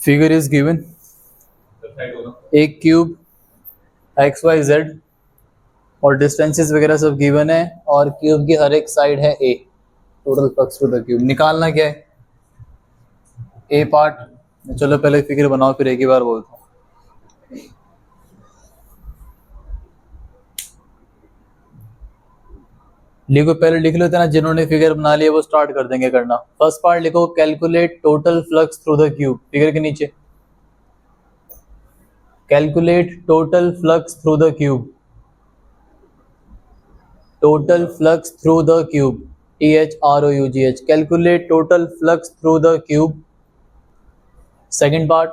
Figure is given, एक cube x Y Z और distances वगैरह सब गिवन है और क्यूब की हर एक साइड है a, total flux to the cube. निकालना क्या है? A part. चलो पहले फिगर बनाओ फिर एक ही बार बोलता हूँ। लिखो, पहले लिख लो, इतना जिन्होंने फिगर बना लिया वो स्टार्ट कर देंगे करना। फर्स्ट पार्ट लिखो, calculate total flux through the cube. Figure के नीचे calculate total flux through the cube, total flux through the cube, THROUGH, calculate total flux through the cube. Second part,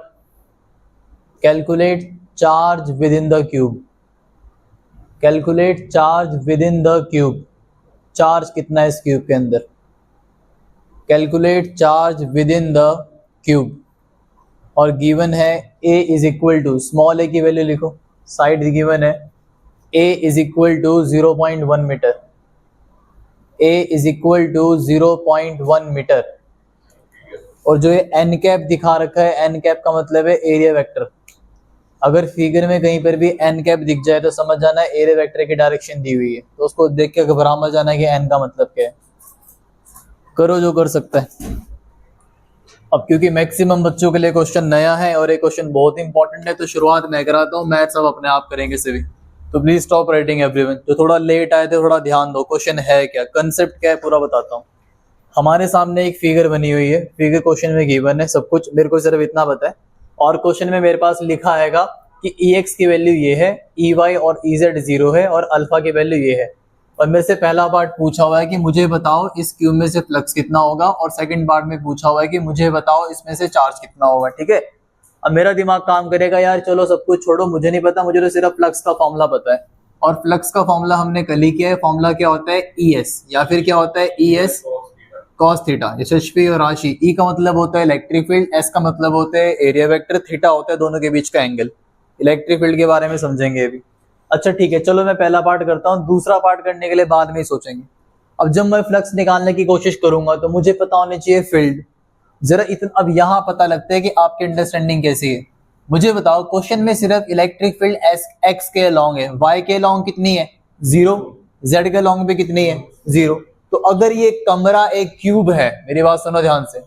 calculate charge within the cube, calculate charge within the cube, charge कितना है इस cube के अंदर, calculate charge within the cube. और given है a is equal to, small a की value लिखो, side given है a is equal to 0.1 metre, a is equal to 0.1 metre. और जो ये n कैप दिखा रखा है, n कैप का मतलब है एरिया वेक्टर। अगर फिगर में कहीं पर भी n कैप दिख जाए तो समझ जाना है एरिया वेक्टर की डायरेक्शन दी हुई है, तो उसको देख के घबरा मत जाना है कि n का मतलब क्या है। करो जो कर सकता है। अब क्योंकि मैक्सिमम बच्चों के लिए क्वेश्चन नया है और एक क्वेश्चन बहुत इंपॉर्टेंट है, तो शुरुआत मैं कराता हूँ, मैथ सब अपने आप करेंगे सभी। तो प्लीज स्टॉप राइटिंग एवरीवन। जो थोड़ा लेट आए थे थोड़ा ध्यान दो, क्वेश्चन है क्या, कंसेप्ट क्या है, पूरा बताता हूँ। हमारे सामने एक फिगर बनी हुई है, फिगर क्वेश्चन में गिवन है सब कुछ, मेरे को सिर्फ इतना पता है। और क्वेश्चन में मेरे पास लिखा आएगा कि EX की वैल्यू ये है, EY और EZ 0 है और अल्फा की वैल्यू ये है। और मेरे से पहला पार्ट पूछा हुआ है कि मुझे बताओ इस क्यूब में से फ्लक्स कितना होगा, और सेकंड पार्ट में पूछा हुआ है कि मुझे बताओ इसमें से चार्ज कितना होगा। ठीक है, अब मेरा दिमाग काम करेगा, यार चलो सब कुछ छोड़ो, मुझे नहीं पता, मुझे तो सिर्फ फ्लक्स का फॉर्मूला पता है। और फ्लक्स का फॉर्मूला हमने कल ही किया है। फॉर्मूला क्या होता है? ES, या फिर क्या होता है? ES cos theta. यशस्वी और राशि, E का मतलब होता है इलेक्ट्रिक फील्ड, S का मतलब होता है एरिया वेक्टर, थीटा होता है दोनों के बीच का एंगल। इलेक्ट्रिक फील्ड के बारे में समझेंगे अभी। अच्छा ठीक है, चलो मैं पहला पार्ट करता हूँ, दूसरा पार्ट करने के लिए बाद में ही सोचेंगे। अब जब मैं फ्लक्स निकालने की कोशिश करूंगा तो मुझे पता होनी चाहिए फील्ड। जरा इतना अब यहाँ पता लगता है कि आपकी अंडरस्टैंडिंग कैसी है। मुझे बताओ, क्वेश्चन में सिर्फ इलेक्ट्रिक फील्ड एक्स के लॉन्ग है, वाई के लॉन्ग कितनी है? 0, जेड के लॉन्ग पे कितनी है? 0। तो अगर ये कमरा एक क्यूब है, मेरी बात सुनो ध्यान से,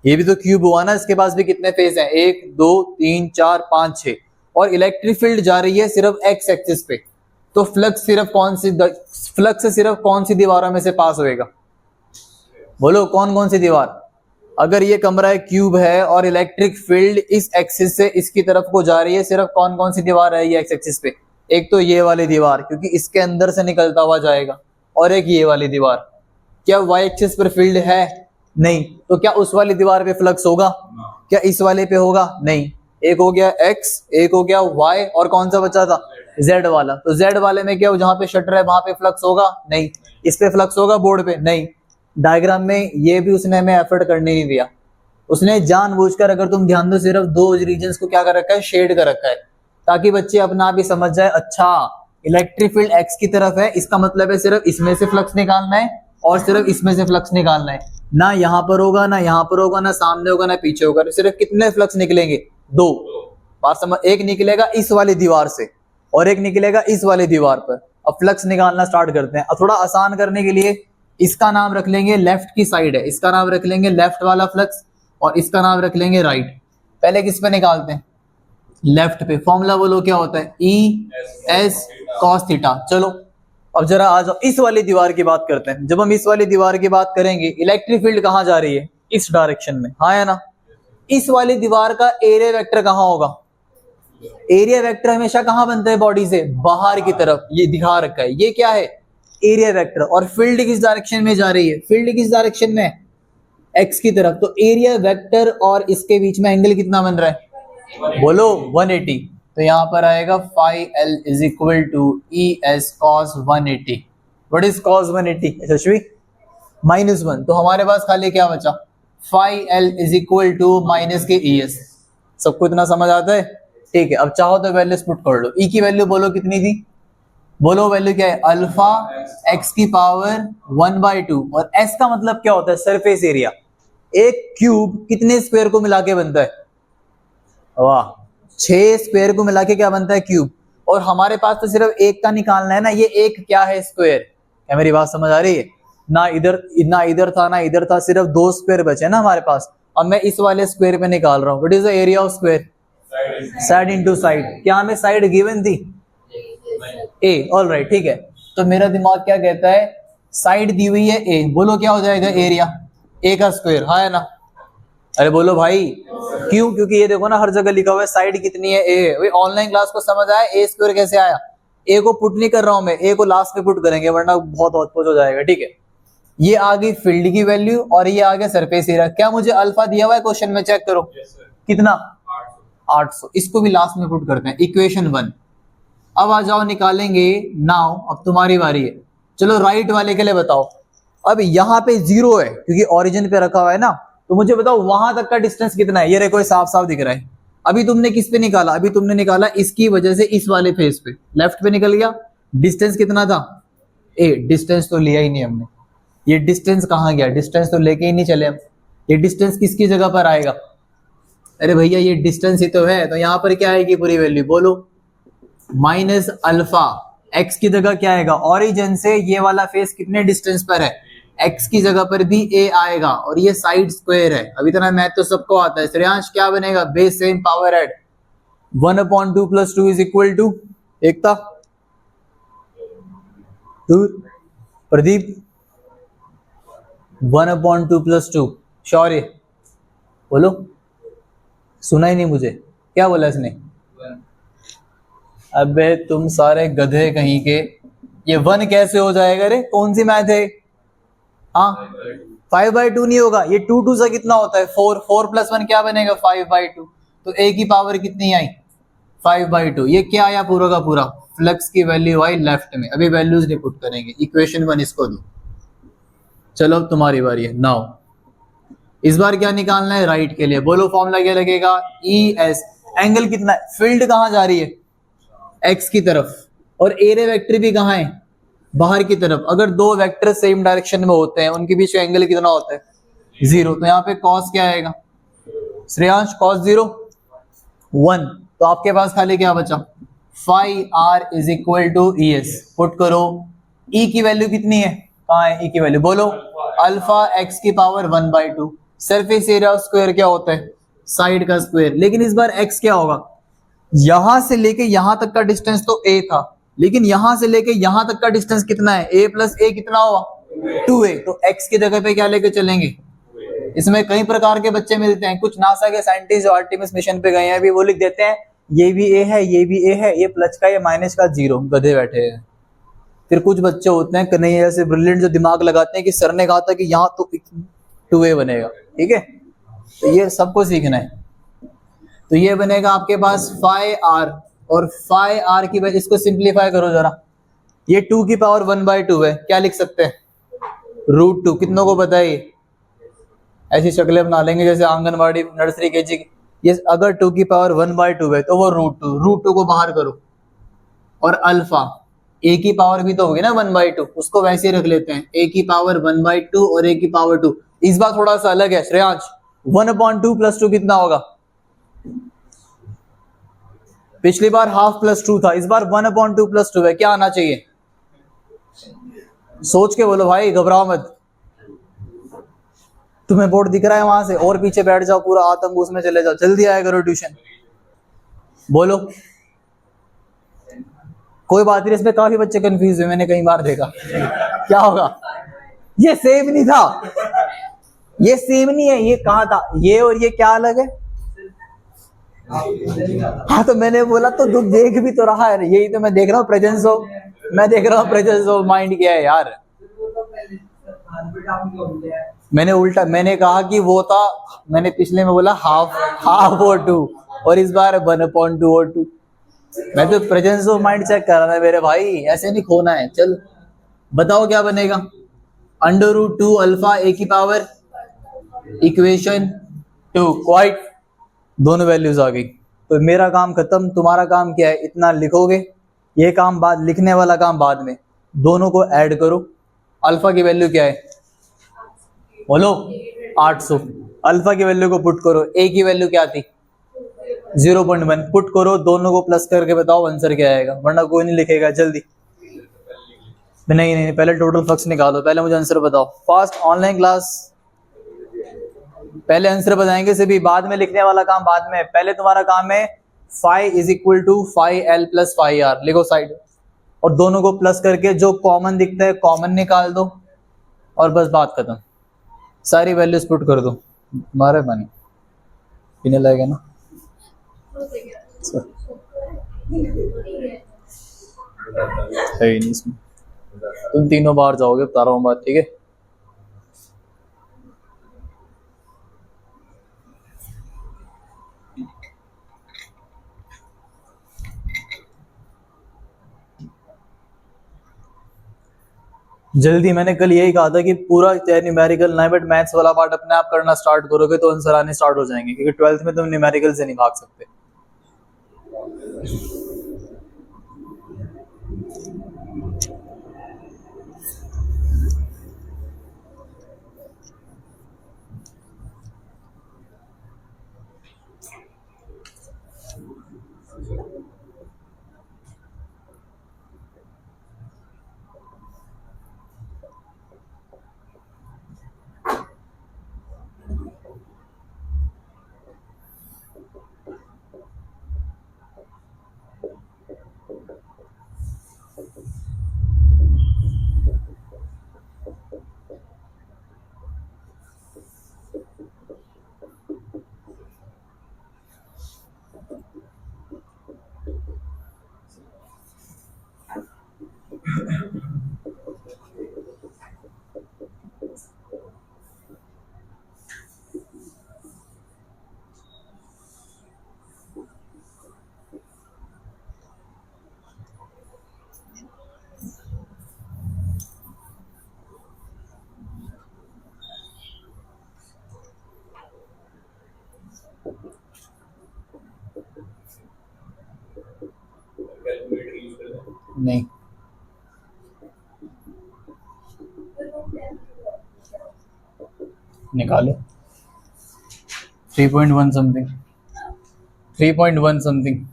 ये भी तो क्यूब हुआ ना, इसके पास भी कितने फेस हैं? 1 2 3 4 5 6, और इलेक्ट्रिक फील्ड जा रही है सिर्फ एक्स एक्सिस पे, तो फ्लक्स सिर्फ कौन सी दीवारों में से पास होएगा? बोलो कौन कौन सी दीवार? अगर ये कमरा एक क्यूब है और इलेक्ट्रिक फील्ड इस एक्सिस से इसकी तरफ को जा रही है, सिर्फ कौन कौन सी दीवार है ये एक्स एक्सिस पे? एक तो ये वाली दीवार, क्योंकि इसके अंदर से निकलता हुआ जाएगा, और एक ये वाली दीवार। क्या वाई एक्सिस पर फील्ड है? नहीं। तो क्या उस वाली दीवार पे फ्लक्स होगा? क्या इस वाले पे होगा? नहीं। एक हो गया एक्स, एक हो गया वाई, और कौन सा बचा था? जेड वाला। तो जेड वाले में क्या, जहां पे शटर है वहां पे फ्लक्स होगा? नहीं। इस पे फ्लक्स होगा बोर्ड पे? नहीं। डायग्राम में ये भी उसने हमें एफर्ट करने नहीं दिया, उसने जानबूझकर, अगर तुम ध्यान दो, सिर्फ दो रीजन्स को क्या कर रखा है? शेड कर रखा है, ताकि बच्चे अपना भी समझ जाए, अच्छा इलेक्ट्रिक फील्ड एक्स की तरफ है, इसका मतलब है सिर्फ इसमें से फ्लक्स निकालना है और सिर्फ इसमें से फ्लक्स निकालना है। ना यहाँ पर होगा, ना यहाँ पर होगा, ना सामने होगा, ना पीछे होगा। सिर्फ कितने फ्लक्स निकलेंगे? 2। बात समझ, एक निकलेगा इस वाली दीवार से और एक निकलेगा इस वाली दीवार पर। अब फ्लक्स निकालना स्टार्ट करते हैं। अब थोड़ा आसान करने के लिए इसका नाम रख लेंगे, लेफ्ट की साइड है, इसका नाम रख लेंगे लेफ्ट वाला फ्लक्स, और इसका नाम रख लेंगे राइट। पहले किस पे निकालते हैं? लेफ्ट पे। फॉर्मूला बोलो क्या होता है? ES cos theta. चलो अब जरा आ जाओ, इस वाली दीवार की बात करते हैं। जब हम इस वाली दीवार की बात करेंगे, इलेक्ट्रिक फील्ड कहाँ जा रही है? इस डायरेक्शन में, हाँ या ना? इस वाली दीवार का एरिया वेक्टर कहाँ होगा? एरिया वेक्टर हमेशा कहाँ बनता है बॉडी से? बाहर की तरफ। ये दिखा रखा है, ये क्या है? Area vector. और फील्ड किस डायरेक्शन में जा रही है? फील्ड किस डायरेक्शन में? एक्स की तरफ। तो एरिया वेक्टर और इसके बीच में एंगल कितना बन रहा है? बोलो 180। तो यहां पर आएगा phi L is equal to ES cos 180। What is cos 180? Yashasvi -1। तो हमारे पास खाली क्या बचा? phi L is equal to minus के ES। सबको इतना समझ आता है? ठीक है, अब चाहो तो वैल्यूज पुट कर लो। E की वैल्यू बोलो कितनी थी? बोलो वैल्यू क्या है? अल्फा x की पावर 1/2। और S का मतलब क्या होता है? Surface area. एक क्यूब कितने स्क्वायर को मिला के बनता है? वाह, 6 स्क्वायर को मिला के क्या बनता है? क्यूब। और हमारे पास तो सिर्फ एक का निकालना है ना, ये एक क्या है? स्क्वायर। क्या मेरी बात समझ आ रही है? ना इधर था ना इधर था, सिर्फ 2 स्क्वायर बचे ना हमारे पास। अब मैं इस वाले स्क्वायर पे निकाल रहा हूँ। What is the area of square? Side into side. क्या हमें साइड गिवन थी? ए। ऑल राइट, ठीक है। तो मेरा दिमाग क्या कहता है? साइड दी हुई है ए, बोलो क्या हो जाएगा? एरिया ए का स्क्वायर। हाँ है ना? अरे बोलो भाई। क्यों? क्योंकि ये देखो ना, हर जगह लिखा हुआ है साइड कितनी है? ए। भाई ऑनलाइन क्लास को समझ आया ए स्क्वायर कैसे आया? ए को पुट नहीं कर रहा हूं मैं, ए को लास्ट में पुट करेंगे वरना बहुत औचपोच हो जाएगा। ठीक है, ये आ गई फील्ड की वैल्यू और ये आ गया सरफेस एरिया। क्या मुझे अल्फा दिया हुआ है क्वेश्चन में? चेक करो। कितना? 800। इसको भी लास्ट में पुट करते हैं, इक्वेशन 1। अब आ जाओ निकालेंगे। नाउ अब तुम्हारी बारी है। चलो राइट वाले के लिए बताओ। अब यहाँ पे 0 है क्योंकि ओरिजिन पे रखा हुआ है ना, तो मुझे बताओ वहां तक का डिस्टेंस कितना है? ये देखो साफ साफ दिख रहा है। अभी तुमने किस पे निकाला? अभी तुमने निकाला इसकी वजह से इस वाले फेस पे, लेफ्ट पे निकल गया। डिस्टेंस कितना था? ए। डिस्टेंस तो लिया ही नहीं हमने। ये डिस्टेंस कहाँ गया? डिस्टेंस तो लेके ही नहीं चले हम। ये डिस्टेंस किसकी जगह पर आएगा? अरे भैया ये डिस्टेंस ही तो है, तो यहाँ पर क्या आएगी पूरी वैल्यू? बोलो। Minus alpha. एक्स की जगह क्या आएगा? ओरिजिन से ये वाला फेस कितने डिस्टेंस पर है? एक्स की जगह पर भी ए आएगा और ये साइड स्क्वायर है। अभी इतना मैथ तो सबको आता है। श्रेयांश क्या बनेगा? बेस सेम पावर एड 1/2 + 2 = एकता, प्रदीप 1/2 + 2। शौर्य बोलो। सुना ही नहीं मुझे, क्या बोला इसने? अबे तुम सारे गधे कहीं के। ये 1 कैसे हो जाएगा? रे कौन सी मैथ है? हाँ 5/2 नहीं होगा। ये 2 से कितना होता है? 4। 4 + 1 क्या बनेगा? 5/2। तो ए की पावर कितनी आई? 5/2। ये क्या आया पूरा का पूरा? फ्लक्स की वैल्यू आई लेफ्ट में। अभी वैल्यूज नहीं पुट करेंगे, इक्वेशन 1 इसको दो। चलो अब तुम्हारी बारी है। नाउ इस बार क्या निकालना है? राइट के लिए बोलो। फॉर्मूला क्या लगेगा? E S. एंगल कितना है? फील्ड कहाँ जा रही है? एक्स की तरफ। और एरे वेक्टर भी कहाँ है? बाहर की तरफ। अगर दो वेक्टर सेम डायरेक्शन में होते हैं, उनके बीच एंगल कितना होता है? 0। तो यहाँ पे कॉस क्या आएगा? श्रेयांश cos 0 1। तो आपके पास खाली क्या बचा? Phi R is equal to E S. Put करो। ई की वैल्यू कितनी है? कहाँ है ई की वैल्यू? बोलो। अल्फा एक्स की पावर 1/2। सरफेस एरिया स्क्वायर क्या होता है? साइड का स्क्वायर। लेकिन इस बार एक्स क्या होगा? यहां से लेके यहां तक का डिस्टेंस तो a था, लेकिन यहां से लेके यहां तक का डिस्टेंस कितना है? a + a कितना हुआ? 2a। तो x की जगह पे क्या लेके चलेंगे? इसमें कई प्रकार के बच्चे मिलते हैं। कुछ नासा के साइंटिस्ट जो आर्टेमिस मिशन पे गए हैं अभी, वो लिख देते हैं ये भी a है, ये भी a है, ये प्लस का, ये माइनस का 0। गधे बैठे हैं। फिर कुछ बच्चे होते हैं कन्हैया ऐसे ब्रिलियंट, जो दिमाग लगाते हैं कि सर ने कहा था कि यहाँ तो 2a बनेगा। ठीक है, तो ये सबको सीखना है। तो ये बनेगा आपके पास फाई आर, और फाई आर की वजह, इसको सिंप्लीफाई करो जरा। ये 2 की पावर 1/2 है। क्या लिख सकते हैं? √2। कितनों को पता है? ऐसी शक्लें बना लेंगे जैसे आंगनवाड़ी नर्सरी केजी की। ये अगर 2 की पावर 1/2 है तो वो √2। √2 को बाहर करो। और अल्फा ए की पावर भी तो होगी ना 1/2, उसको वैसे ही रख लेते हैं। ए की पावर 1/2 और ए की पावर 2। इस बार थोड़ा सा अलग है श्रेयांश। 1/2 + 2 कितना होगा? पिछली बार ½ + 2 था, इस बार 1/2 + 2 है। क्या आना चाहिए? सोच के बोलो भाई, घबराओ मत। तुम्हें बोर्ड दिख रहा है वहां से, और पीछे बैठ जाओ, पूरा आतंक उसमें चले जाओ। जल्दी आया करो ट्यूशन। बोलो। कोई बात नहीं, इसमें काफी बच्चे कंफ्यूज हुए, मैंने कई बार देखा। क्या होगा? ये सेम नहीं था, ये सेम नहीं है। ये कहाँ था? ये और ये क्या अलग है? हाँ तो मैंने बोला तो तू देख भी तो रहा है। यही तो मैं देख रहा हूँ, प्रेजेंस ऑफ, मैं देख रहा हूँ प्रेजेंस ऑफ माइंड क्या है यार। मैंने उल्टा, मैंने कहा कि वो था, मैंने पिछले में बोला हाफ और 2, और इस बार 1/2 और 2। मैं तो प्रेजेंस ऑफ माइंड चेक कर रहा था मेरे भाई, ऐसे नहीं खोना है। चल बताओ क्या बनेगा? √2 अल्फा ए की पावर, इक्वेशन 2। क्वाइट, दोनों वैल्यूज आ गई। तो मेरा काम खत्म। तुम्हारा काम क्या है? इतना लिखोगे, ये काम बाद, लिखने वाला काम बाद में। दोनों को ऐड करो। अल्फा की वैल्यू क्या है? बोलो। 800। अल्फा की वैल्यू को पुट करो। ए की वैल्यू क्या थी? 0.1 पुट करो, दोनों को प्लस करके बताओ आंसर क्या आएगा, वरना कोई नहीं लिखेगा जल्दी। नहीं नहीं, पहले टोटल फ्लक्स निकालो, पहले मुझे आंसर बताओ। फास्ट ऑनलाइन क्लास, पहले आंसर बताएंगे सभी, बाद में लिखने वाला काम बाद में। पहले तुम्हारा काम है phi is equal to phi L plus phi R, लिखो साइड, और दोनों को प्लस करके जो कॉमन दिखता है कॉमन निकाल दो, और बस बात खत्म। सारी वैल्यूज पुट कर दो। मारे पानी पीने लगेगा ना, है ही नहीं इसमें। तुम तीनों बाहर जाओगे, बता रहा हूँ बात, ठीक है। जल्दी, मैंने कल यही कहा था कि पूरा चाहे न्यूमेरिकल ना, बट मैथ्स वाला पार्ट अपने आप करना स्टार्ट करोगे तो आंसर आने स्टार्ट हो जाएंगे, क्योंकि 12th में तुम न्यूमेरिकल से नहीं भाग सकते। नहीं, निकालो 3.1 समथिंग, 3.1 समथिंग।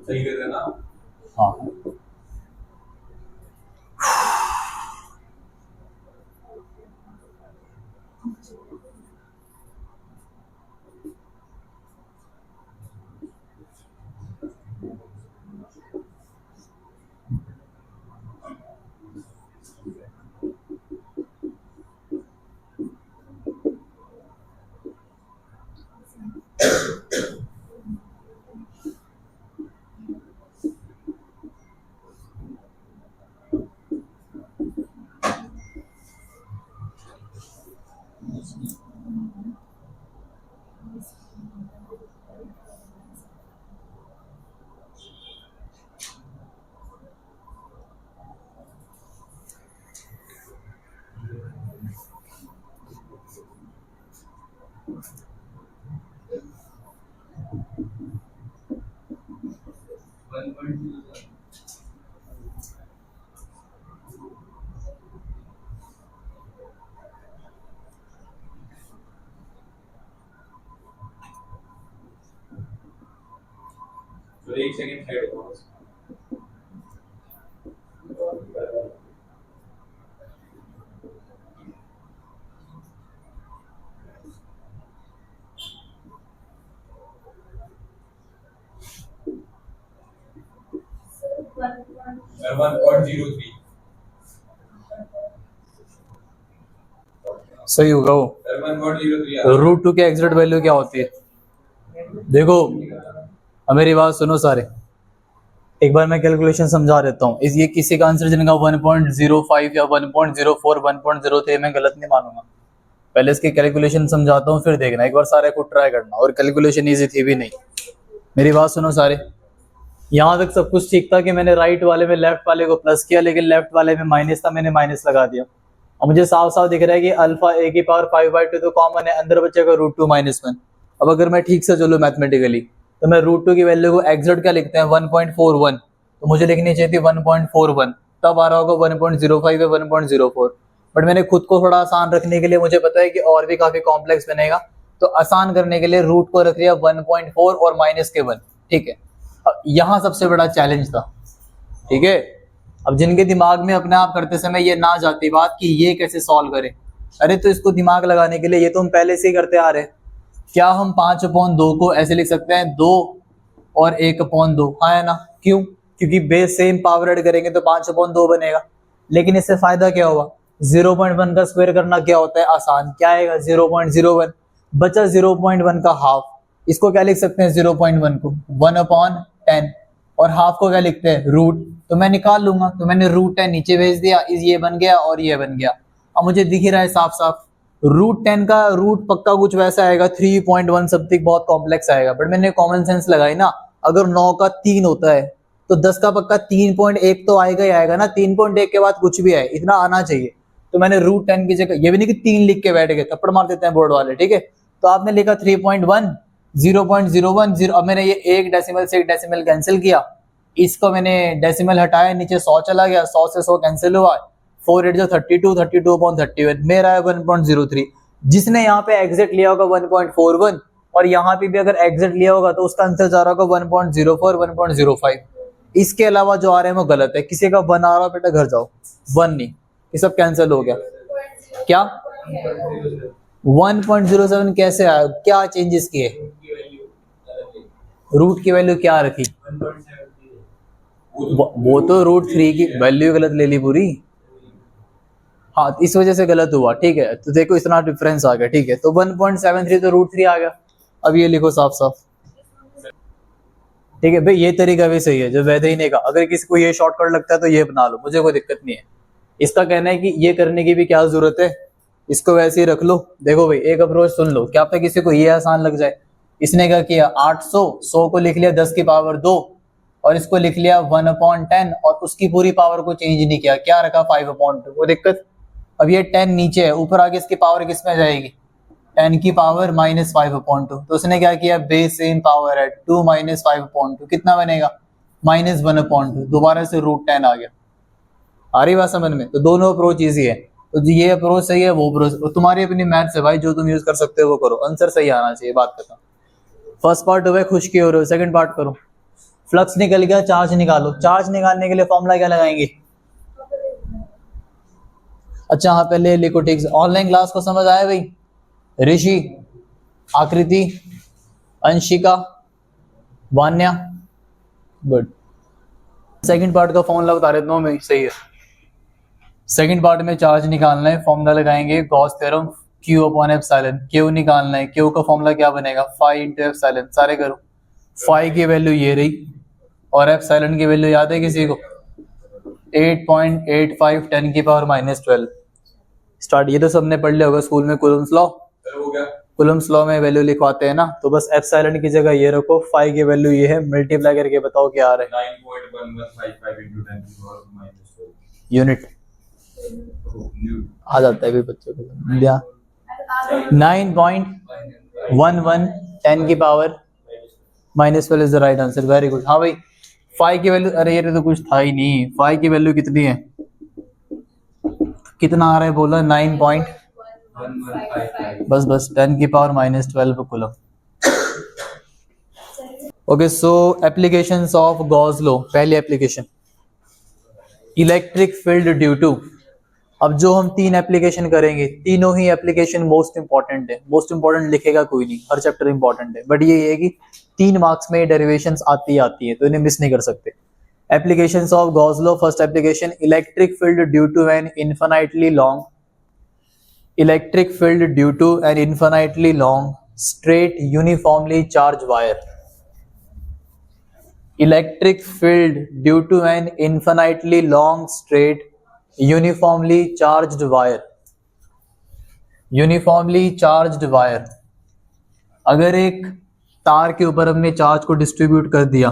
सही कर रहे ना? हाँ, तो एक सेकंड साइड हो। Sir, 1.03. सही होगा वो। Sir, 1.03. रूट टू की एग्जैक्ट वैल्यू क्या होती है? देखो, अब मेरी बात सुनो सारे, एक बार मैं कैलकुलेशन समझा देता हूँ। इस ये किसी का आंसर जिनका 1.05 या 1.04 1.03 मैं गलत नहीं मानूंगा। पहले इसकी कैलकुलेशन समझाता हूँ, फिर देखना, एक बार सारे को ट्राई करना। और कैलकुलेशन इजी थी भी नहीं। मेरी बात सुनो सारे, यहाँ तक सब कुछ ठीक था कि मैंने राइट वाले में लेफ्ट वाले को प्लस किया, लेकिन लेफ्ट वाले में माइनस था, मैंने माइनस लगा दिया। अब मुझे साफ साफ दिख रहा है कि अल्फा a की पावर 5/2 तो कॉमन है, अंदर बचेगा √2 -1। अब अगर मैं ठीक से चलूँ मैथमेटिकली, तो मैं √2 की वैल्यू को एग्जैक्ट क्या लिखते हैं 1.41, तो मुझे लिखनी चाहिए थी 1.41, तब आ रहा होगा 1.05 या 1.04। बट मैंने खुद को थोड़ा आसान रखने के लिए, मुझे पता है कि और भी काफी कॉम्प्लेक्स बनेगा, तो आसान करने के लिए रूट को रख लिया 1.4 और माइनस के 1, ठीक है। अब यहाँ सबसे बड़ा चैलेंज था, ठीक है। अब जिनके दिमाग में अपने आप करते समय ये ना जाती बात कि ये कैसे सॉल्व करें, अरे तो इसको दिमाग लगाने के लिए ये तो हम पहले से ही करते आ रहे हैं। क्या हम 5/2 को ऐसे लिख सकते हैं 2 और 1/2, हाँ है ना? क्यों? क्योंकि बेस सेम पावर ऐड करेंगे तो 5/2 बनेगा। लेकिन इससे फायदा क्या हुआ? 0.1 का स्क्वायर करना क्या होता है? आसान। क्या आएगा? 0.01 बचा 0.1 का हाफ। इसको क्या लिख सकते हैं? 0.1 को 1/10 और हाफ को क्या लिखते हैं? रूट। तो मैं निकाल लूंगा, तो मैंने √10 नीचे भेज दिया, ये बन गया और ये बन गया। अब मुझे दिख ही रहा है साफ साफ, √10 का रूट पक्का कुछ वैसा आएगा 3.1 समथिंग, बहुत कॉम्प्लेक्स आएगा। बट मैंने कॉमन सेंस लगाई ना, अगर 9 का 3 होता है तो 10 का पक्का 3.1 तो आएगा ही आएगा ना। 3.1 के बाद कुछ भी आए, इतना आना चाहिए। तो मैंने √10 की जगह, ये भी नहीं कि 3 लिख के बैठ गए, थप्पड़ मार देते हैं बोर्ड वाले, ठीक है। तो आपने लिखा 3.1, 0.010। अब मैंने ये एक डेसिमल से एक डेसिमल कैंसिल किया, इसको मैंने डेसिमल हटाया, नीचे 100 चला गया, 100 से 100 कैंसिल हुआ, 4 8 32, 32/31 मेरा है 1.03। जिसने यहाँ पे एग्जिट लिया होगा 1.41 और यहाँ पे भी अगर एग्जिट लिया होगा तो उसका आंसर जा रहा होगा 1.04, 1.05। इसके अलावा जो आ रहे हैं वो गलत है। किसी का 1 आ रहा हो बेटा घर जाओ, 1 नहीं, ये सब कैंसिल हो गया। क्या 1.07 कैसे आया? क्या चेंजेस किए? रूट की वैल्यू क्या रखी? वो तो √3 की वैल्यू गलत ले ली पूरी, हाँ इस वजह से गलत हुआ, ठीक है। तो देखो इतना डिफरेंस आ गया, ठीक है। तो 1.73 तो √3 आ गया। अब ये लिखो साफ साफ, ठीक है भाई। ये तरीका भी सही है जो वैदही ने कहा। अगर किसी को ये शॉर्टकट लगता है तो ये बना लो, मुझे कोई दिक्कत नहीं है। इसका कहना है कि ये करने की भी क्या जरूरत है, इसको वैसे ही रख लो। देखो भाई एक अप्रोच सुन लो, क्या पता किसी को ये आसान लग जाए। इसने क्या किया, 800, 100 को लिख लिया 10 की पावर 2 और इसको लिख लिया 1/10 और उसकी पूरी पावर को चेंज नहीं किया, क्या रखा 5/2। वो दिक्कत। अब ये 10 नीचे है, ऊपर आगे इसकी पावर किस में जाएगी? 10 की पावर -5/2। तो उसने क्या किया, बेस सेम पावर है 2 -5/2, कितना बनेगा? -1/2। दोबारा से √10 आ गया। आ रही बात समझ में? तो दोनों अप्रोच इजी है। तो ये अप्रोच सही है, वो अप्रोच तुम्हारी अपनी मैथ्स है भाई, जो तुम यूज कर सकते हो वो करो, आंसर सही आना चाहिए, बात खत्म। फर्स्ट पार्ट हुआ खुश की हो रहे हो, सेकंड पार्ट करो। फ्लक्स निकल गया, चार्ज निकालो। चार्ज निकालने के लिए फॉर्मूला क्या लगाएंगे? अच्छा हाँ पहले लिखो, ठीक है। ऑनलाइन क्लास को समझ आया भाई? ऋषि, Aakriti, Anshika, Vanya, good. Second part का फॉर्मूला बता देता हूँ मैं, सही है। सेकंड पार्ट में चार्ज निकालना है, फॉर्मूला लगाएंगे गॉस थ्योरम, Q/ε। Q निकालना है, Q का फॉर्मूला क्या बनेगा? phi × ε। सारे करो। phi की वैल्यू ये रही और एप्सिलॉन की वैल्यू याद है किसी को? 8.85 10 की पावर -12। स्टार्ट। ये तो सबने पढ़ लिया होगा स्कूल में, कूलम्स लॉ। हो गया। कूलम्स लॉ में वैल्यू लिखवाते हैं ना, तो बस एप्सिलॉन की जगह ये रखो, phi की वैल्यू ये है, मल्टीप्लाई करके बताओ क्या आ रहा है। 9.1155 × 10⁻⁻12 यूनिट आ जाता है भी बच्चों को, 9.11 10 की power -12 is the right answer. Very good. हाँ भाई phi की वैल्यू, अरे ये तो कुछ था ही नहीं। phi की वैल्यू कितनी है? कितना आ रहा है बोला? 9.1155। बस 10 की power -12 coulomb. Okay so applications of Gauss law. पहली application electric field due to. अब जो हम 3 एप्लीकेशन करेंगे, तीनों ही एप्लीकेशन मोस्ट इंपॉर्टेंट है। मोस्ट इंपॉर्टेंट लिखेगा कोई नहीं, हर चैप्टर इंपॉर्टेंट है, बट ये है कि 3 मार्क्स में डेरिवेशंस आती है, तो इन्हें मिस नहीं कर सकते। Applications of Gauss law. First application, electric field due to an infinitely long straight uniformly charge wire. Electric field due to an infinitely long straight uniformly charged wire. Uniformly charged wire. अगर एक तार के ऊपर हमने charge को distribute कर दिया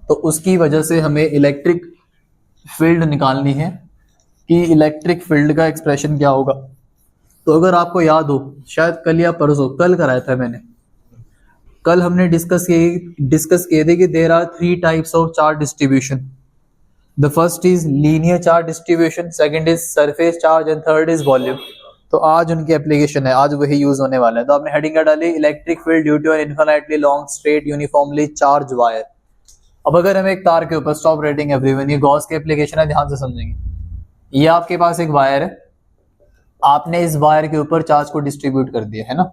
तो उसकी वजह से हमें इलेक्ट्रिक फील्ड निकालनी है कि इलेक्ट्रिक फील्ड का एक्सप्रेशन क्या होगा। तो अगर आपको याद हो, शायद कल या परसों, कल कराया था मैंने, कल हमने डिस्कस किए थे कि there are 3 types of charge distribution. The first is linear charge distribution, second is surface charge and third is volume. तो आज उनकी एप्लीकेशन है, आज वही यूज होने वाला है। तो आपने हेडिंग क्या डाली, electric field due to an infinitely long straight uniformly charge wire. अब अगर हम एक तार के ऊपर, स्टॉप रेटिंग एवरीवन, ये गॉस की एप्लीकेशन है, ध्यान से समझेंगे। ये आपके पास एक वायर है, आपने इस वायर के ऊपर चार्ज को डिस्ट्रीब्यूट कर दिया है ना,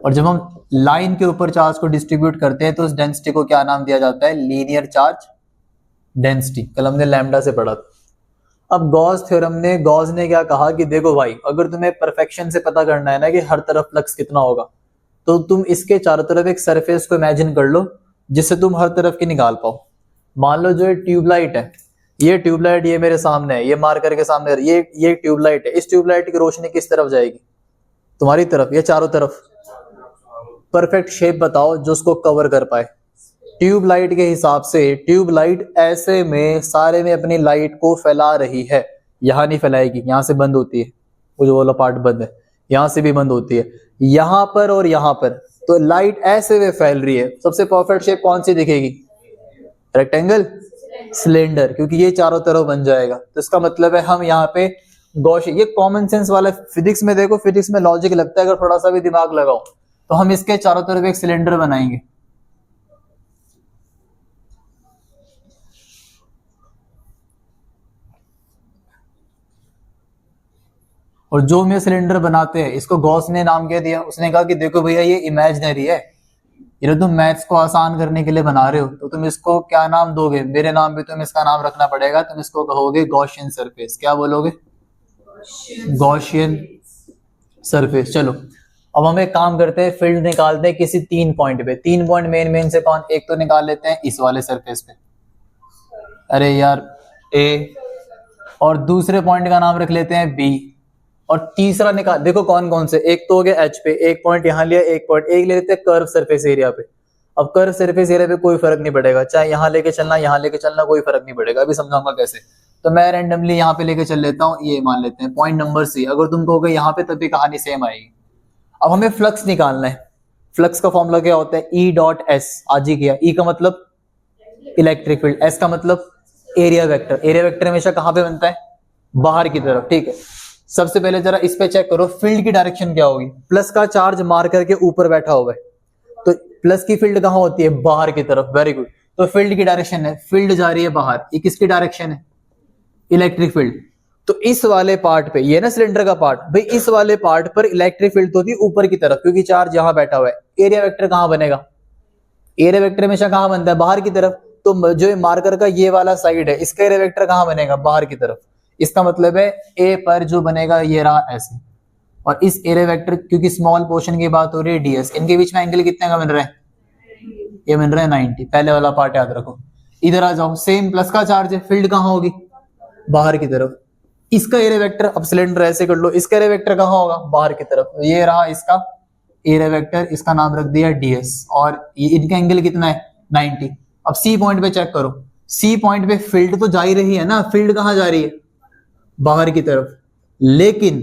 और जब हम लाइन के ऊपर चार्ज को डिस्ट्रीब्यूट करते हैं तो उस डेंसिटी को क्या नाम दिया जाता है, लीनियर चार्ज डेंसिटी। कल हमने लैम्डा से पढ़ा था। अब गॉस थ्योरम ने, गॉस ने क्या कहा कि देखो भाई, अगर तुम्हें परफेक्शन से पता करना है ना कि हर तरफ फ्लक्स कितना होगा, तो तुम इसके चारों तरफ एक सरफेस को इमेजिन कर लो जिससे तुम हर तरफ की निकाल पाओ। मान लो जो ये ट्यूबलाइट है, ये ट्यूबलाइट ये मेरे सामने है, ये मार्कर के सामने, ये ट्यूबलाइट है, इस ट्यूबलाइट की रोशनी किस तरफ जाएगी, तुम्हारी तरफ या चारों तरफ। परफेक्ट शेप बताओ जो उसको कवर कर पाए। ट्यूबलाइट के हिसाब से ट्यूबलाइट ऐसे में सारे में अपनी लाइट को फैला रही है, यहां नहीं फैलाएगी, यहां से बंद होती है, वो जो वाला पार्ट बंद है, यहां से भी बंद होती है, यहां पर और यहां पर, तो लाइट ऐसे में फैल रही है। सबसे परफेक्ट शेप कौन सी दिखेगी, रेक्टेंगल, सिलेंडर, क्योंकि ये चारों तरफ बन जाएगा। तो इसका मतलब है हम यहाँ पे गॉस, ये कॉमन सेंस वाला, फिजिक्स में देखो, फिजिक्स में लॉजिक लगता है, अगर थोड़ा सा भी दिमाग लगाओ तो हम इसके चारों तरफ एक सिलेंडर बनाएंगे। और जो हम ये सिलेंडर बनाते हैं, इसको गॉस ने नाम क्या दिया, उसने कहा कि देखो भैया ये इमेजिनरी है, ये तुम मैथ्स को आसान करने के लिए बना रहे हो, तो तुम इसको क्या नाम दोगे, मेरे नाम पे तुम इसका नाम रखना पड़ेगा, तुम इसको कहोगे गॉसियन सरफेस। क्या बोलोगे, गॉसियन सरफेस। चलो अब हम एक काम करते हैं, फील्ड निकालते हैं किसी 3 पॉइंट पे। 3 पॉइंट मेन से कौन, एक तो निकाल लेते हैं इस वाले सरफेस पे, अरे यार ए, और दूसरे पॉइंट का नाम रख लेते हैं बी, और तीसरा निकाल, देखो कौन कौन से, एक तो हो गया एच पे, एक पॉइंट यहां लिया, एक पॉइंट, एक ले लेते हैं कर्व सरफेस एरिया पे। अब कर्व सरफेस एरिया पे कोई फर्क नहीं पड़ेगा, चाहे यहां लेके चलना, यहां लेके चलना, कोई फर्क नहीं पड़ेगा, अभी समझाऊंगा कैसे। तो मैं रैंडमली यहाँ पे लेके चल लेता हूँ, ये मान लेते हैं पॉइंट नंबर सी। अगर तुम कहोगे यहाँ पे, तब भी कहानी सेम आएगी। अब हमें फ्लक्स निकालना है। फ्लक्स का फॉर्मूला क्या होता है, ई डॉट एस, आज ही किया। ई का मतलब इलेक्ट्रिक फील्ड, एस का मतलब एरिया वेक्टर। एरिया वेक्टर हमेशा कहां पे बनता है, बाहर की तरफ, ठीक है। सबसे पहले जरा इस पे चेक करो, फील्ड की डायरेक्शन क्या होगी, प्लस का चार्ज मार करके ऊपर बैठा हुआ है, तो प्लस की फील्ड कहां होती है, बाहर की तरफ, वेरी गुड। तो फील्ड की डायरेक्शन है, फील्ड जा रही है बाहर, ये किसकी डायरेक्शन है, इलेक्ट्रिक फील्ड। तो इस वाले पार्ट पे, ये ना सिलेंडर का पार्ट, भाई इस वाले पार्ट पर इलेक्ट्रिक फील्ड तो होती है ऊपर की तरफ, क्योंकि चार्ज यहां बैठा हुआ है। एरिया वेक्टर कहां बनेगा, एरिया वेक्टर हमेशा कहां बनता है, बाहर की तरफ। तो जो मार्कर का ये वाला साइड है, इसका एरिया वेक्टर कहां बनेगा, बाहर की तरफ। इसका मतलब है ए पर जो बनेगा ये रहा ऐसे, और इस एरिया वेक्टर, क्योंकि स्मॉल पोर्शन की बात हो रही है, डीएस, इनके बीच में एंगल कितने का बन रहा है, ये बन रहा है 90। पहले वाला पार्ट याद रखो। इधर आ जाओ, सेम प्लस का चार्ज है, फील्ड कहां होगी, बाहर की तरफ। इसका एरिया वेक्टर, अब सिलेंडर ऐसे कर लो, इसका एरिया वेक्टर कहां होगा, बाहर की तरफ। ये रहा इसका एरिया वेक्टर, इसका नाम रख दिया डीएस, और ये इनका एंगल कितना है, 90। अब सी पॉइंट पे चेक करो, सी पॉइंट पे फील्ड तो जा ही रही है ना, फील्ड कहां जा रही है, बाहर की तरफ। लेकिन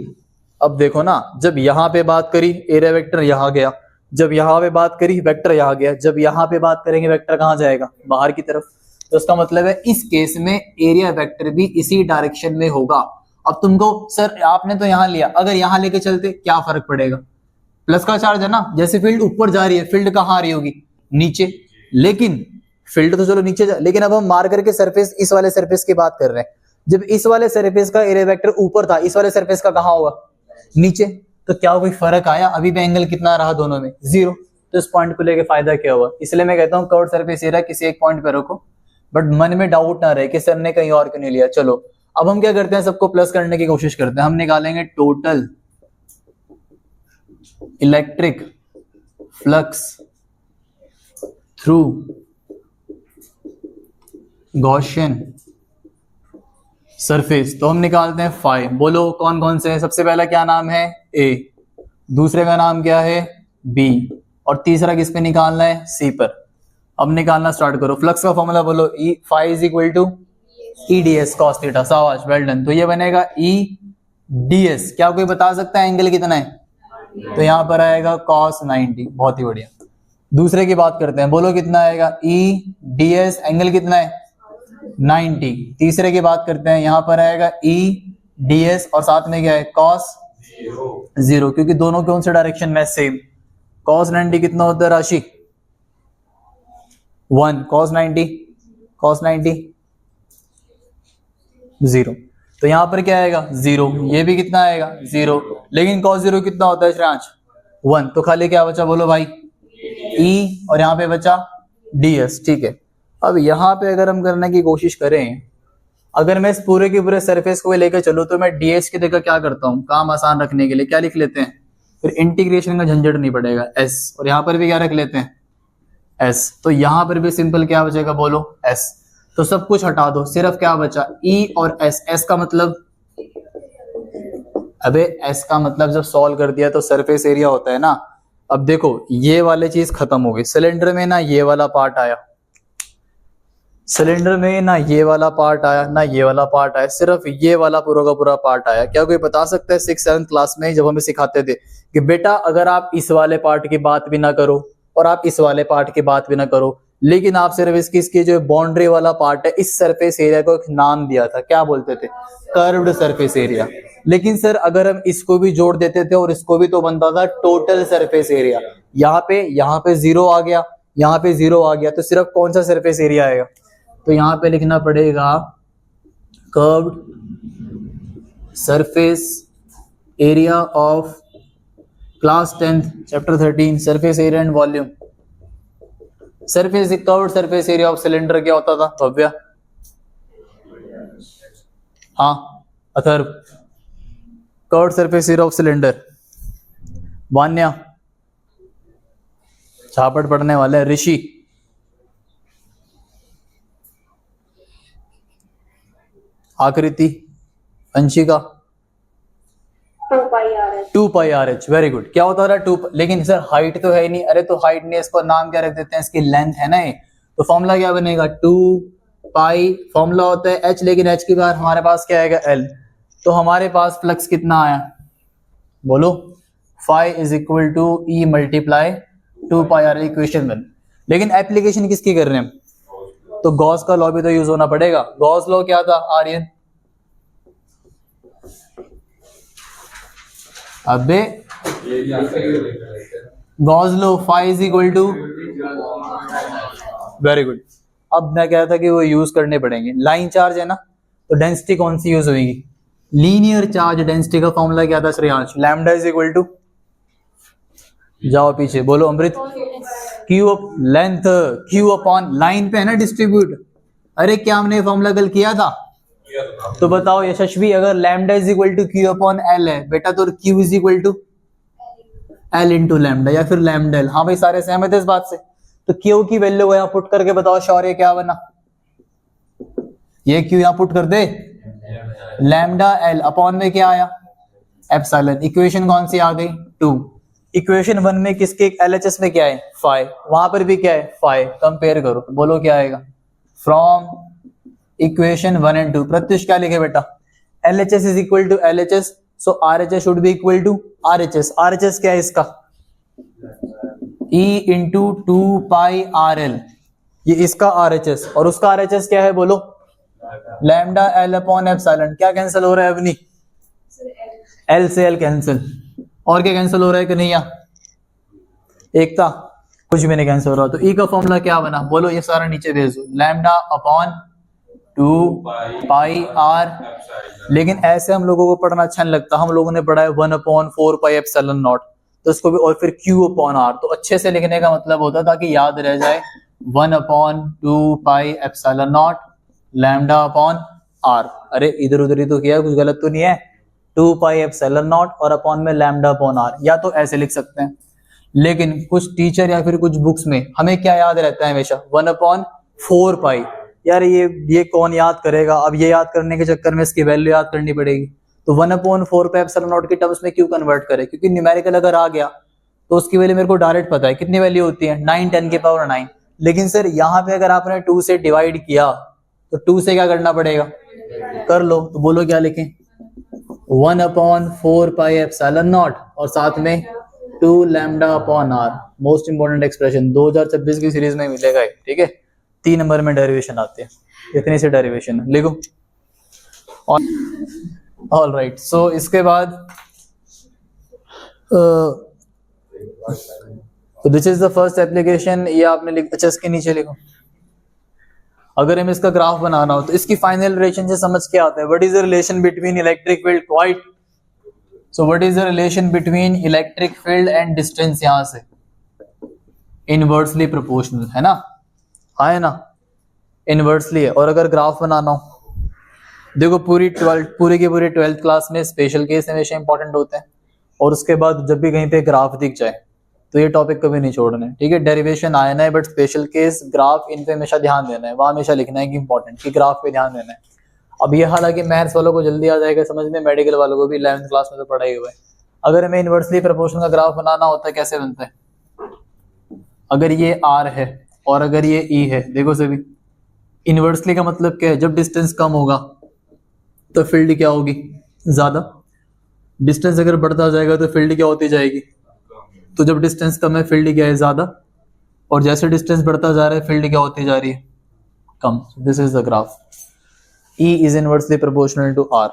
अब देखो ना, जब यहां पे बात करी एरिया वेक्टर यहां गया, जब यहां पे बात करी वेक्टर यहां गया, जब यहां पे बात करेंगे वेक्टर कहां जाएगा, बाहर की तरफ। तो इसका मतलब है इस केस में एरिया वेक्टर भी इसी डायरेक्शन में होगा। अब तुमको सर आपने तो यहां लिया, अगर यहां लेके चलते क्या फर्क पड़ेगा, प्लस का चार्ज है ना, जैसे फील्ड ऊपर जा रही है, फील्ड कहां आ रही होगी, नीचे। लेकिन फील्ड तो चलो नीचे जा, लेकिन अब हम मार्कर के सरफेस, इस वाले सरफेस की बात कर रहे हैं। जब इस वाले सरफेस का एरिया वेक्टर ऊपर था, इस वाले सरफेस का कहां होगा, नीचे। तो क्या कोई फर्क आया, अभी भी एंगल कितना रहा दोनों में, 0। तो इस पॉइंट को लेके फायदा क्या हुआ, इसलिए मैं कहता हूं कर्व्ड सरफेस एरिया किसी एक पॉइंट पे रखो, बट मन में डाउट ना रहे कि सर ने कहीं और क्यों नहीं लिया। चलो अब हम क्या करते हैं, सबको प्लस करने की कोशिश करते हैं। हम निकालेंगे total electric flux through Gaussian surface. तो हम निकालते हैं फाई। बोलो कौन कौन से हैं, सबसे पहला क्या नाम है, ए, दूसरे का नाम क्या है, बी, और तीसरा किस पे निकालना है, सी पर। अब निकालना स्टार्ट करो। फ्लक्स का फॉर्मूला बोलो, E phi is equal to E D S cos theta. शाबाश, वेल डन। तो ये बनेगा ई डी एस। क्या कोई बता सकता है एंगल कितना है, तो यहां पर आएगा कॉस 90। बहुत ही बढ़िया। दूसरे की बात करते हैं, बोलो कितना आएगा, ई डी एस, एंगल कितना है 90। तीसरे की बात करते हैं, यहां पर आएगा ई डी एस और साथ में क्या है कॉस 0, क्योंकि दोनों कौन से डायरेक्शन में सेम। कॉस 90 कितना होता है राशि 1, कॉस 90 0, तो यहां पर क्या आएगा 0, ये भी कितना आएगा 0, लेकिन कॉस 0 कितना होता है श्रेयांश 1, तो खाली क्या बचा बोलो भाई ई और यहाँ पे बचा डी एस। ठीक है, अब यहाँ पे अगर हम करने की कोशिश करें, अगर मैं इस पूरे के पूरे सरफेस को लेकर चलूं तो मैं डीएस की जगह क्या करता हूं, काम आसान रखने के लिए क्या लिख लेते हैं, फिर इंटीग्रेशन का झंझट नहीं पड़ेगा एस, और यहाँ पर भी क्या रख लेते हैं एस, तो यहाँ पर भी सिंपल क्या बचेगा बोलो एस, तो सब कुछ हटा दो, सिर्फ क्या बचा ई और एस। एस का मतलब, अबे एस का मतलब जब सॉल्व कर दिया तो सरफेस एरिया होता है ना। अब देखो ये वाली चीज खत्म हो गई, सिलेंडर में ना ये वाला पार्ट आया, सिलेंडर में ना ये वाला पार्ट आया ना ये वाला पार्ट आया, सिर्फ ये वाला पूरा का पूरा पार्ट आया। क्या कोई बता सकता है 6-7 क्लास में जब हमें सिखाते थे कि बेटा अगर आप इस वाले पार्ट की बात भी ना करो और आप इस वाले पार्ट की बात भी ना करो, लेकिन आप सिर्फ इसकी जो बाउंड्री वाला पार्ट है, इस सरफेस एरिया को एक नाम दिया था, क्या बोलते थे कर्व्ड सरफेस एरिया। लेकिन सर अगर हम इसको भी जोड़ देते थे और इसको भी, तो बनता था टोटल सरफेस एरिया। यहाँ पे 0 आ गया, यहाँ पे 0 आ गया, तो सिर्फ कौन सा सरफेस एरिया आएगा, तो यहाँ पे लिखना पड़ेगा curved surface area of class 10th chapter 13 surface area and volume. Surface curved surface area of cylinder क्या होता था भव्या, हाँ Atharv, curved surface area of cylinder, Vanya झापड़ पढ़ने वाले हैं, Rishi Aakriti, Anshika 2 pi R H, very good. क्या होता है 2, लेकिन सर हाइट तो है ही नहीं, अरे तो हाइट नहीं, इसको नाम क्या रख देते हैं, इसकी लेंथ है ना ये, तो फॉर्मूला क्या बनेगा 2 पाई, फॉर्मूला होता है एच, लेकिन एच की बार हमारे पास क्या आएगा एल, तो हमारे पास फ्लक्स कितना आया बोलो, phi is equal to E multiply 2 pi R, equation 1। लेकिन एप्लीकेशन किसकी कर रहे हैं हम, तो गॉस का लॉ भी तो यूज होना पड़ेगा। गॉस लॉ क्या था आर्यन, अबे Gauss law phi is equal to, very good. अब मैं कह था कि वो यूज करने पड़ेंगे, लाइन चार्ज है ना, तो डेंसिटी कौन सी यूज होगी, लीनियर चार्ज डेंसिटी का फॉर्मूला क्या था Shreyansh, lambda is equal to, जाओ पीछे बोलो Amrit, Q up length, Q upon line पे है ना डिस्ट्रीब्यूट, अरे क्या हमने फॉर्मूला कल किया था, तो बताओ यशस्वी, अगर lambda is equal to Q upon L है बेटा, तो Q is equal to L into lambda या फिर लैम्डा एल, हाँ भाई सारे सहमत है इस बात से, तो क्यू की वैल्यू को यहाँ पुट करके बताओ शौर्य क्या बना, ये क्यू यहाँ पुट कर दे, लैम्डा एल अपॉन में क्या आया एप्सिलॉन, इक्वेशन कौन सी आ गई 2, इक्वेशन 1 में किसके एलएचएस में क्या है फाई, वहां पर भी क्या है फाई, कंपेयर करो तो बोलो क्या आएगा, फ्रॉम इक्वेशन 1 and 2 प्रत्युष क्या लिखे बेटा, LHS is equal to LHS, so RHS should be equal to RHS, RHS क्या है इसका E into 2 pi R L, ये इसका आरएचएस, और उसका आरएचएस क्या है बोलो लैम्डा एल अपॉन एप्सिलॉन, क्या कैंसिल हो रहा है अवनी, एल से एल कैंसिल, और क्या कैंसिल हो रहा है कन्हैया, एकता कुछ भी नहीं कैंसिल हो रहा, तो ई का फॉर्मूला क्या बना बोलो, ये सारा नीचे भेज दो, लैम्डा अपॉन 2 पाई आर, लेकिन ऐसे हम लोगों को पढ़ना अच्छा नहीं लगता, हम लोगों ने पढ़ा है 1/4 पाई एप्सिलॉन नॉट, तो इसको भी, और फिर क्यू अपॉन आर, तो अच्छे से लिखने का मतलब होता था कि याद रह जाए 1/2 pi epsilon naught lambda upon R, अरे इधर उधर ही तो किया, कुछ गलत तो नहीं है, 2 पाई एप्सिलॉन नॉट और अपॉन में लैम्डा अपॉन आर, या तो ऐसे लिख सकते हैं, लेकिन कुछ टीचर या फिर कुछ बुक्स में हमें क्या याद रहता है हमेशा 1/4 पाई, यार ये कौन याद करेगा, अब ये याद करने के चक्कर में इसकी वैल्यू याद करनी पड़ेगी, तो 1/4 पाई एप्सिलॉन नॉट की टर्म्स में क्यों कन्वर्ट करें, क्योंकि न्यूमेरिकल अगर आ गया तो उसकी वैल्यू मेरे को डायरेक्ट पता है कितनी वैल्यू होती है 9 10 की पावर 9, लेकिन सर यहाँ पे अगर आपने 2 से डिवाइड किया तो 2 से क्या करना पड़ेगा, कर लो, तो बोलो क्या लिखें 1/4 पाई एप्सिलॉन नॉट और साथ में 2 lambda upon R, most important expression 2026 की सीरीज में मिलेगा, ठीक है, 3 नंबर में डेरिवेशन आते हैं, इतनी सी डेरिवेशन है, लिखो। ऑल राइट, सो इसके बाद तो this is the first application, ये आपने लिख, अच्छा इसके नीचे लिखो। अगर हमें इसका ग्राफ बनाना हो तो इसकी फाइनल रिलेशन से समझ के आता है, what is the relation between electric field, quite, so what is the relation between electric field and distance, यहां से इनवर्सली प्रोपोर्शनल है ना, हाँ है ना, इनवर्सली है। और अगर ग्राफ बनाना हो, देखो पूरी के पूरे 12th क्लास में स्पेशल केस हमेशा इंपॉर्टेंट होते हैं, और उसके बाद जब भी कहीं पे ग्राफ दिख जाए तो ये टॉपिक कभी नहीं छोड़ना है, ठीक है। डेरिवेशन आया है बट स्पेशल केस, ग्राफ, इन पे हमेशा ध्यान देना है, वहां हमेशा लिखना है कि इंपॉर्टेंट, कि ग्राफ पे ध्यान देना है। अब ये हालांकि मैथ्स वालों को जल्दी आ जाएगा समझ में, मेडिकल वालों को भी 11th क्लास में तो पढ़ा ही हुआ है। अगर हमें इनवर्सली प्रोपोर्शनल का ग्राफ बनाना होता है, कैसे बनता है, अगर ये R है और अगर ये E है, देखो सभी, इनवर्सली का मतलब क्या है, जब डिस्टेंस कम होगा तो फील्ड क्या होगी, ज्यादा, डिस्टेंस अगर बढ़ता जाएगा तो फील्ड क्या होती जाएगी, तो जब डिस्टेंस कम है फील्ड क्या है, ज्यादा, और जैसे डिस्टेंस बढ़ता जा रहा है फील्ड क्या होती जा रही है, कम। This is the graph, E is inversely proportional to R.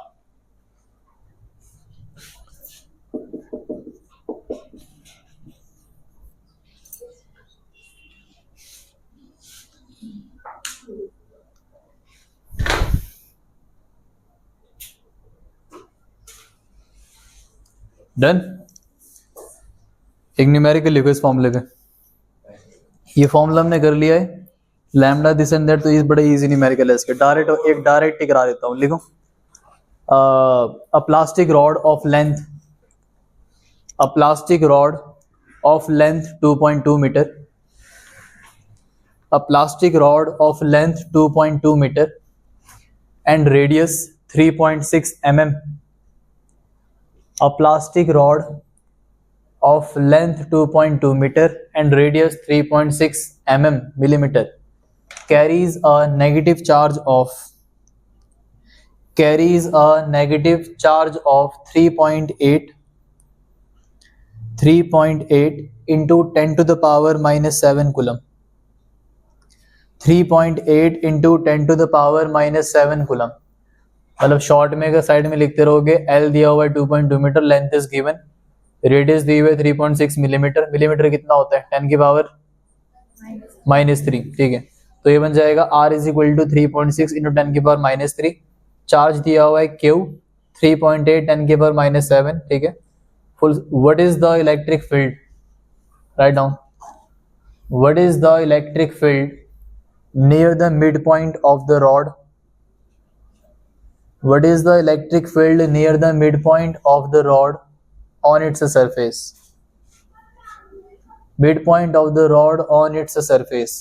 Done. एक न्यूमेरिकल लिखो इस फॉर्मूले पे, ये फॉर्मूला हमने कर लिया है, लैम्डा दिस एंड दैट, तो ये बड़े इजी न्यूमेरिकल है इसके, डायरेक्ट ही करा देता हूँ, लिखो। A plastic rod of length 2.2 metre, a plastic rod of length 2.2 meter and radius 3.6 mm, a plastic rod of length 2.2 meter and radius 3.6 mm millimeter carries a negative charge of 3.8 into 10 to the power minus 7 coulomb, 3.8 into 10 to the power minus 7 coulomb। मतलब short में अगर side में लिखते रहोगे, L दिया हुआ है 2.2 metre, length is given, radius दी हुई है 3.6 मिलीमीटर, मिलीमीटर कितना होता है 10 की पावर -3, ठीक है। तो ये बन जाएगा R is equal to 3.6 into 10 की पावर -3, चार्ज दिया हुआ है Q 3.8 10 की पावर -7, ठीक है। Full, what is the electric field, write down, what is the electric field near the midpoint of the rod, what is the electric field near the midpoint of the rod on its surface, midpoint of the rod on its surface,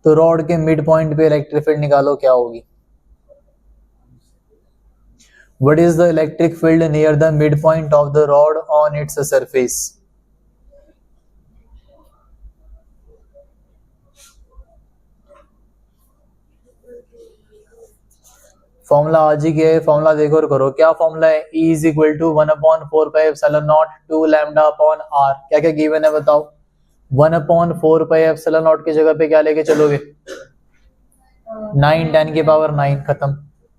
तो rod के mid point पे electric field निकालो, क्या होगी, what is the electric field near the midpoint of the rod on its surface, formula आज ही क्या है, formula देखो और करो, क्या फॉर्मूला है, E is equal to 1/4πε0 2 lambda upon R, क्या क्या गिवन है बताओ, 1/4πε0 की जगह पे क्या लेके चलोगे, 9 10 की पावर 9, खत्म,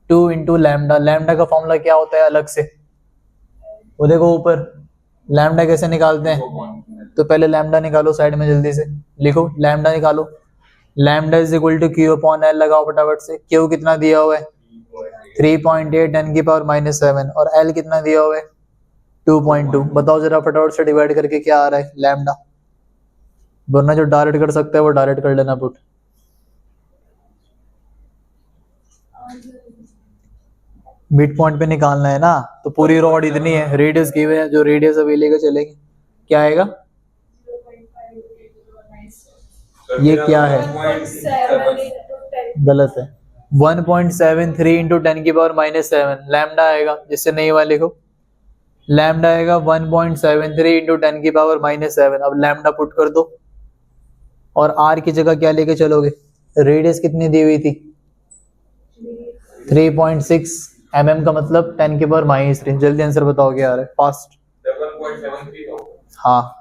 2 इंटू लैम्डा, लैम्डा का फॉर्मूला क्या होता है अलग से, वो देखो ऊपर, लैम्डा कैसे निकालते हैं, तो पहले लैम्डा निकालो साइड में, जल्दी से लिखो, लैम्डा निकालो, lambda is equal to Q upon L, लगाओ फटाफट से, Q कितना दिया हुआ है 3.8 10 की पावर -7, और L कितना दिया हुआ है 2.2, बताओ जरा फटाफट से डिवाइड करके क्या आ रहा है लैम्डा, वरना जो डायरेक्ट कर सकता है वो डायरेक्ट कर लेना पुट, मिड पॉइंट पे निकालना है ना, तो पूरी रॉड इतनी है, रेडियस गिवन है, जो रेडियस अभी लेकर चलेंगे क्या आएगा, ये क्या है, गलत है, 1.73 इंटू 10 की पावर -7, लैम्डा आएगा, जिससे नहीं हुआ लिखो, लैम्डा आएगा 1.73 इंटू 10 की पावर -7, अब लैम्डा पुट कर दो, और R की जगह क्या लेके चलोगे, रेडियस कितनी दी हुई थी 3.6 mm का मतलब 10 की पावर -3, जल्दी आंसर बताओ क्या आ रहा है, फास्ट, 7.73 हाँ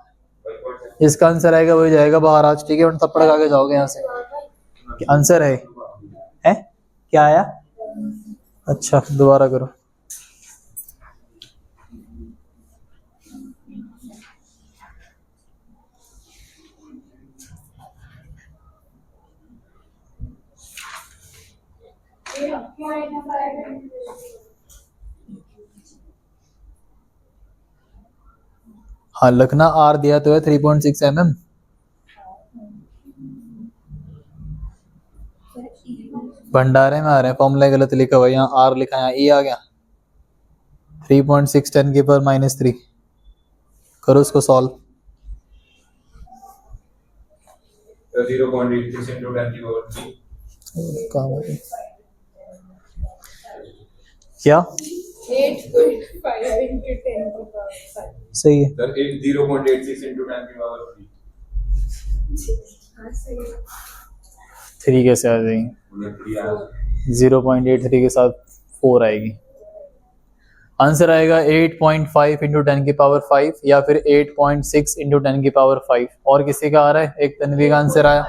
इसका आंसर आएगा, वही जाएगा बाहर आज, ठीक है, थप्पड़ खा के जाओगे यहाँ से। आंसर है क्या आया? अच्छा दोबारा करो। हाँ लखना आर दिया तो है 3.6 mm। भंडारे में आ रहे हैं, फॉर्मूला गलत लिखा हुआ है, यहाँ आर लिखा है, यहाँ ई आ गया। 3.6 10 की पावर -3 करो उसको सॉल्व। 0.86 into 10 की पावर 3। क्या 8.5 into 10 की power 5। सही है? सर 0.86 into 10 की पावर 3। हाँ सही है। 3 कैसे आ जाएगी? मतलब 3 आया। 0.83 के साथ 4 आएगी। आंसर आएगा 8.5 इंटू 10 की पावर 5 या फिर 8.6 इंटू 10 की पावर 5। और किसी का आ रहा है? एक तन्वी का आंसर आया।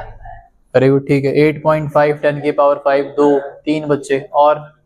वेरी गुड, ठीक है। 8.5 10 की पावर 5 2 3 बच्चे और